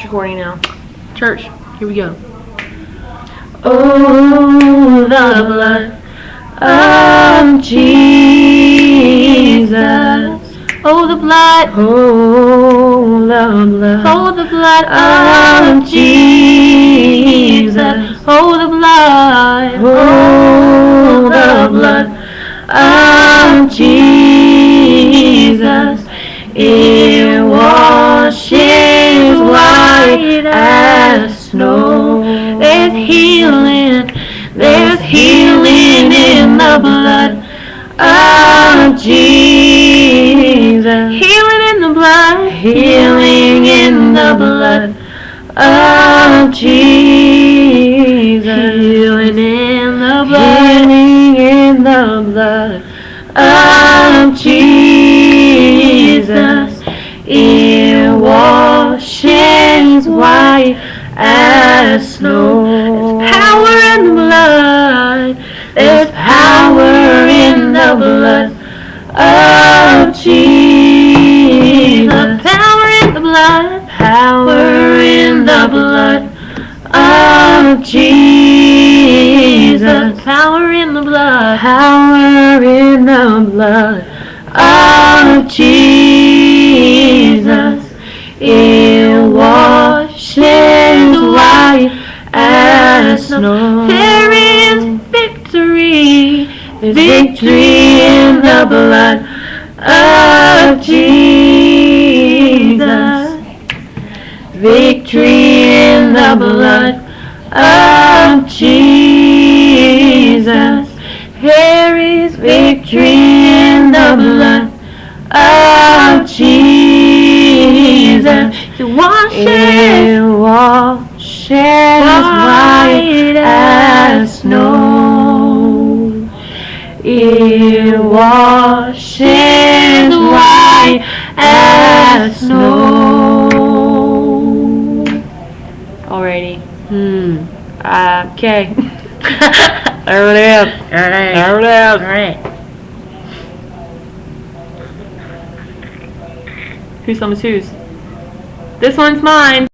recording now. Church, here we go. Oh, the blood of Jesus. Oh, the blood. Oh, the blood. Oh, the blood of Jesus. Oh, the blood. Oh, the blood of Jesus. It washes white as snow. There's healing in the blood of Jesus. Healing in the blood. Healing in the blood of Jesus. Healing in the blood. Healing in the blood of Jesus. It washes white as snow. Power in the blood. There's power in the blood of Jesus. Power in the blood. Power in the blood of Jesus. Power in the blood. Power in the blood of Jesus. It washes white as snow. There is victory. There's victory in the blood of Jesus. Victory in the blood of Jesus. There is victory in the blood of Jesus. It washes white as snow. It washes white as snow. Alrighty. Okay. There it is. Alright. There it is. Alright. Who's whose? This one's mine.